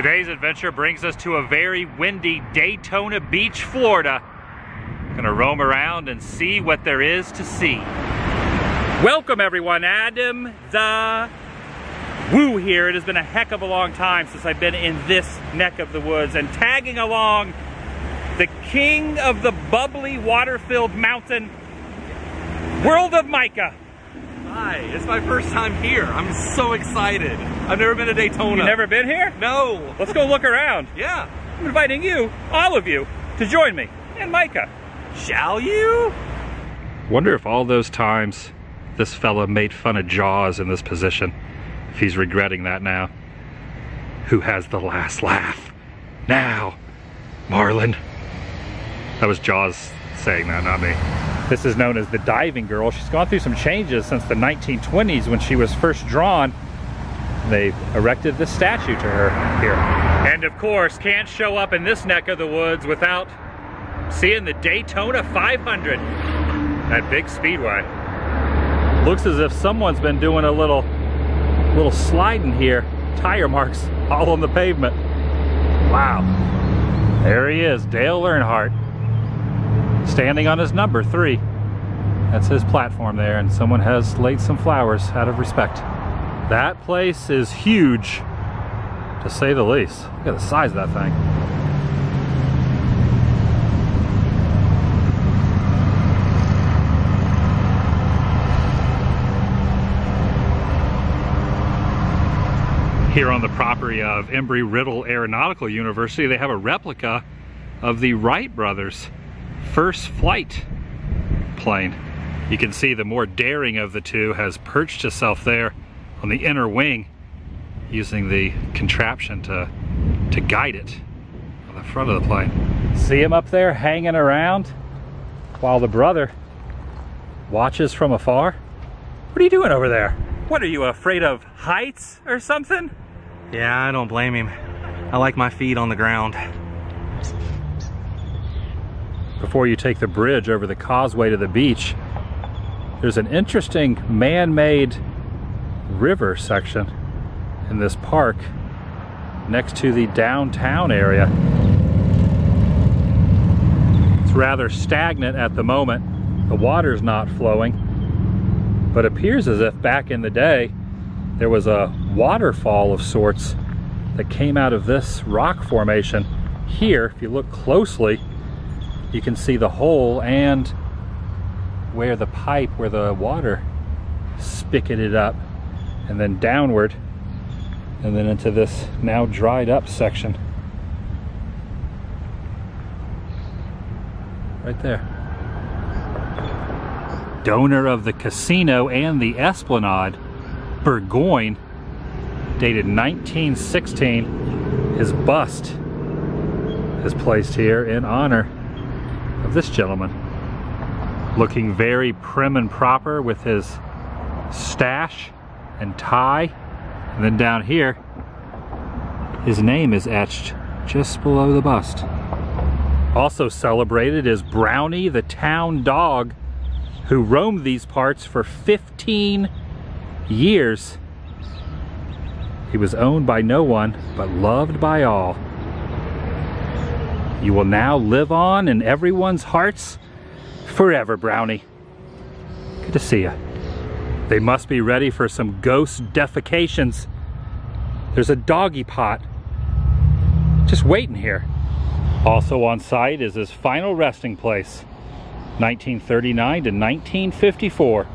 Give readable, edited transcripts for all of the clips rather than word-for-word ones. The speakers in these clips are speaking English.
Today's adventure brings us to a very windy Daytona Beach, Florida. Gonna roam around and see what there is to see. Welcome everyone, Adam the Woo here. It has been a heck of a long time since I've been in this neck of the woods, and tagging along the king of the bubbly water-filled mountain, world of Micah. Hi, it's my first time here. I'm so excited. I've never been to Daytona. You never been here? No. Let's go look around. Yeah. I'm inviting you, all of you, to join me and Micah. Shall you? Wonder if all those times this fella made fun of Jaws in this position, if he's regretting that now. Who has the last laugh? Now, Marlin. That was Jaws saying that, not me. This is known as the diving girl. She's gone through some changes since the 1920s when she was first drawn. They erected this statue to her here. And of course, can't show up in this neck of the woods without seeing the Daytona 500. That big speedway. Looks as if someone's been doing a little sliding here. Tire marks all on the pavement. Wow. There he is, Dale Earnhardt, standing on his number 3. That's his platform there, and someone has laid some flowers out of respect. That place is huge, to say the least. Look at the size of that thing. Here on the property of Embry-Riddle Aeronautical University, they have a replica of the Wright brothers' first flight plane. You can see the more daring of the two has perched itself there on the inner wing, using the contraption to guide it on the front of the plane. See him up there hanging around while the brother watches from afar? What are you doing over there? What, are you afraid of heights or something? Yeah, I don't blame him. I like my feet on the ground. Before you take the bridge over the causeway to the beach, there's an interesting man-made river section in this park next to the downtown area. It's rather stagnant at the moment. The water's not flowing, but appears as if back in the day there was a waterfall of sorts that came out of this rock formation. Here, if you look closely, you can see the hole and where the pipe, where the water spicketed up and then downward and then into this now dried up section. Right there. Donor of the casino and the Esplanade, Burgoyne, dated 1916. His bust is placed here in honor of this gentleman. Looking very prim and proper with his stash and tie. And then down here, his name is etched just below the bust. Also celebrated is Brownie, the town dog, who roamed these parts for 15 years. He was owned by no one, but loved by all. You will now live on in everyone's hearts forever, Brownie. Good to see you. They must be ready for some ghost defecations. There's a doggy pot just waiting here. Also on site is his final resting place, 1939 to 1954.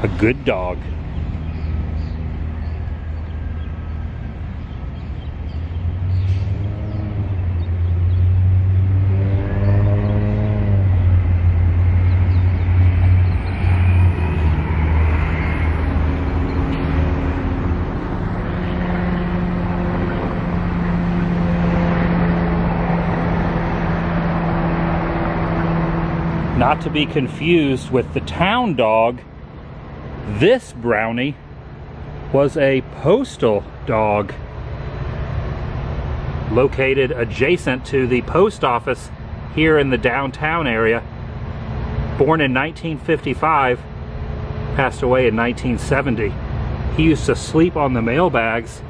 A good dog. Not to be confused with the town dog, this Brownie was a postal dog located adjacent to the post office here in the downtown area. Born in 1955, passed away in 1970. He used to sleep on the mailbags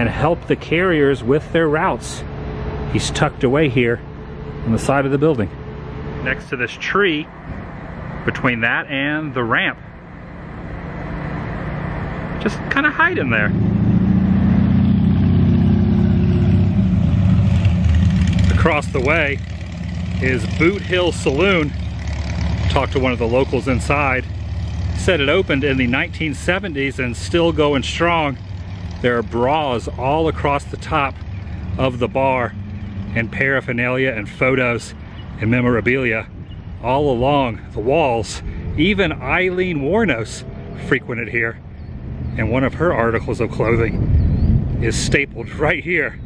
and help the carriers with their routes. He's tucked away here on the side of the building. Next to this tree, between that and the ramp. Just kind of hiding there. Across the way is Boot Hill Saloon. Talked to one of the locals inside. Said it opened in the 1970s and still going strong. There are bras all across the top of the bar, and paraphernalia and photos and memorabilia all along the walls. Even Eileen Warnos frequented here, and one of her articles of clothing is stapled right here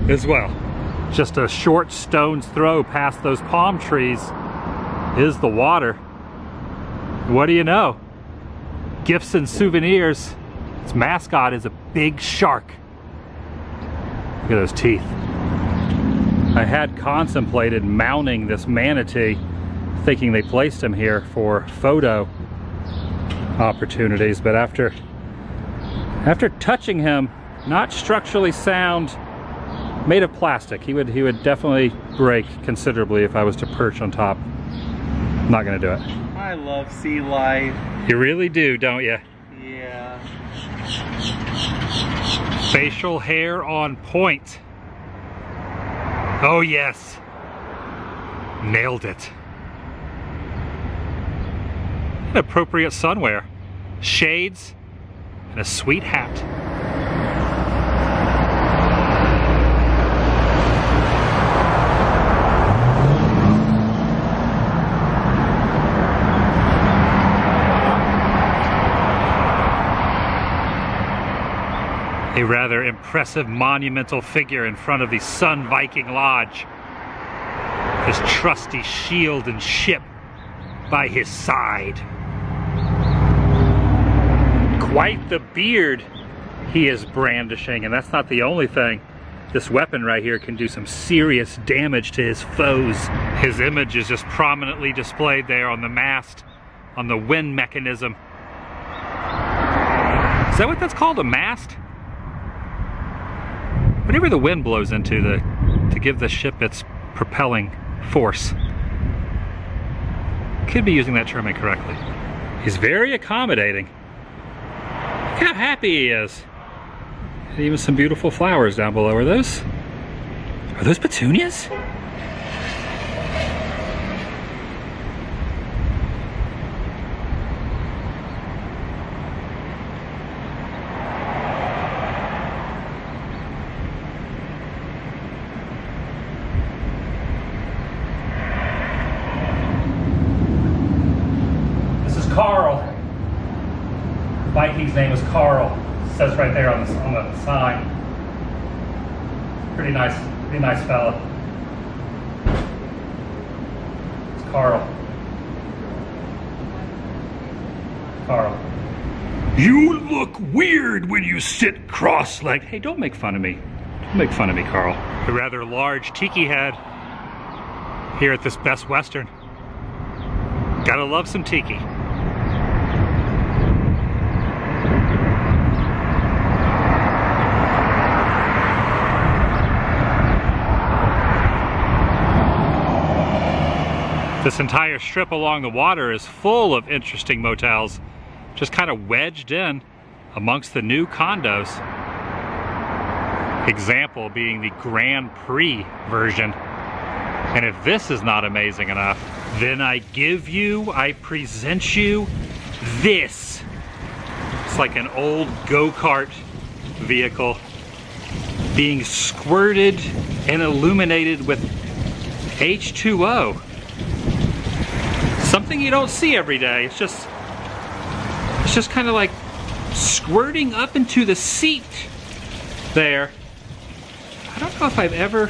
as well. Just a short stone's throw past those palm trees is the water. What do you know? Gifts and souvenirs. Its mascot is a big shark. Look at those teeth. I had contemplated mounting this manatee, thinking they placed him here for photo opportunities, but after touching him, not structurally sound, made of plastic, he would definitely break considerably if I was to perch on top. I'm not gonna do it. I love sea life. You really do, don't you? Yeah. Facial hair on point. Oh yes. Nailed it. An appropriate sunwear. Shades and a sweet hat. A rather impressive monumental figure in front of the Sun Viking Lodge. His trusty shield and ship by his side. Quite the beard he is brandishing, and that's not the only thing. This weapon right here can do some serious damage to his foes. His image is just prominently displayed there on the mast, on the wind mechanism. Is that what that's called, a mast? Whatever the wind blows into to give the ship its propelling force. Could be using that term incorrectly. He's very accommodating. Look how happy he is. And even some beautiful flowers down below. Are those petunias? Carl. The Viking's name is Carl. It says right there on the sign. Pretty nice fella. It's Carl. Carl. You look weird when you sit cross-legged. Hey, don't make fun of me. Don't make fun of me, Carl. A rather large tiki head here at this Best Western. Gotta love some tiki. This entire strip along the water is full of interesting motels, just kind of wedged in amongst the new condos. Example being the Grand Prix version. And if this is not amazing enough, then I present you this. It's like an old go-kart vehicle being squirted and illuminated with H2O. Something you don't see every day. It's just kind of like squirting up into the seat there. I don't know if I've ever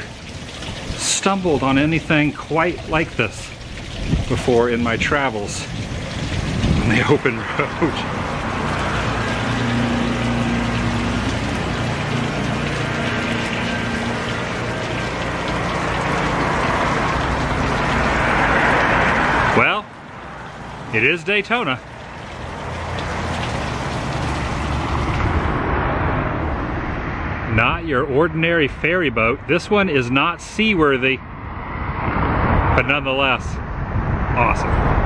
stumbled on anything quite like this before in my travels on the open road. Well, it is Daytona. your ordinary ferry boat. This one is not seaworthy, but nonetheless, awesome.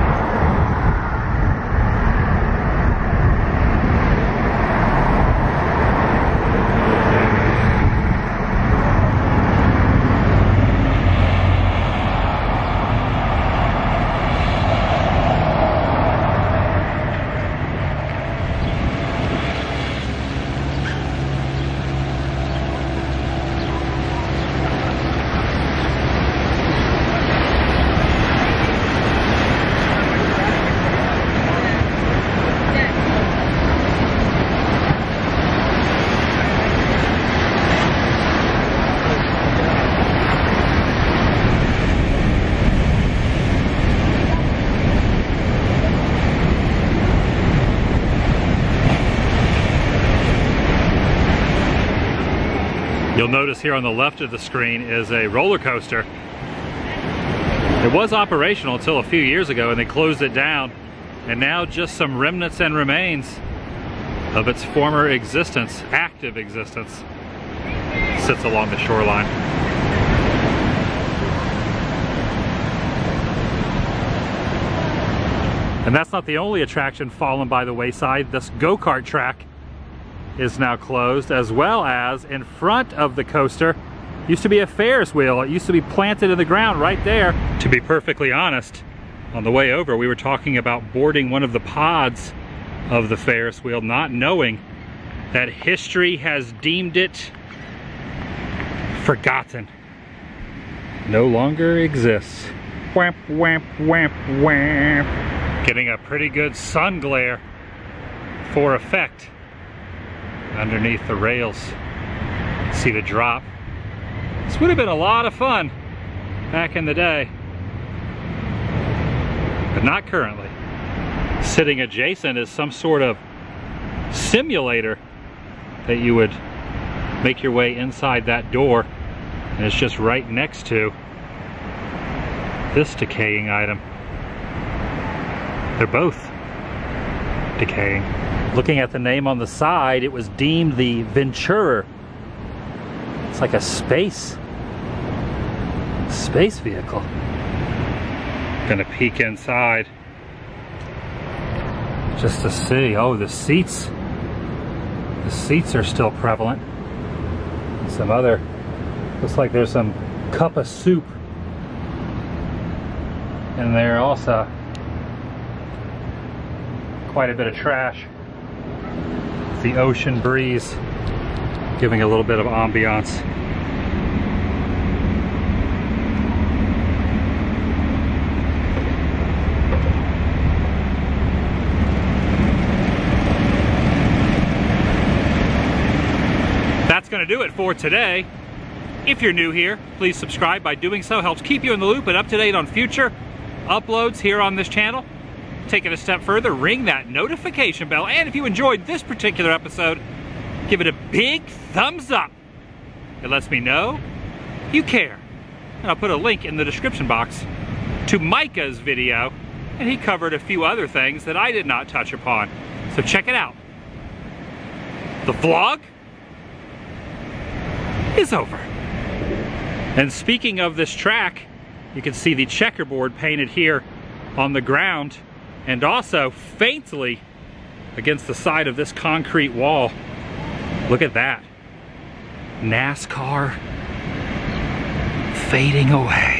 You'll notice here on the left of the screen is a roller coaster. It was operational until a few years ago and they closed it down, and now just some remnants and remains of its former existence, active existence, sits along the shoreline. And that's not the only attraction fallen by the wayside. This go-kart track is now closed, as well as in front of the coaster used to be a Ferris wheel. It used to be planted in the ground right there. To be perfectly honest, on the way over we were talking about boarding one of the pods of the Ferris wheel, not knowing that history has deemed it forgotten. No longer exists. Whamp, whamp, whamp, whamp. Getting a pretty good sun glare for effect underneath the rails. See the drop. This would have been a lot of fun back in the day, but not currently. Sitting adjacent is some sort of simulator that you would make your way inside that door, and it's just right next to this decaying item. They're both decaying. Looking at the name on the side, it was deemed the Venturer. It's like a space vehicle. Gonna peek inside just to see. Oh, the seats are still prevalent. Some other, looks like there's some cup of soup in there also. Quite a bit of trash. The ocean breeze giving a little bit of ambiance. That's going to do it for today. If you're new here, please subscribe. By doing so helps keep you in the loop and up to date on future uploads here on this channel. Take it a step further, ring that notification bell, and if you enjoyed this particular episode, give it a big thumbs up. It lets me know you care. And I'll put a link in the description box to Micah's video, and he covered a few other things that I did not touch upon. So check it out. The vlog is over. And speaking of this track, you can see the checkerboard painted here on the ground, and also faintly against the side of this concrete wall. Look at that. NASCAR fading away.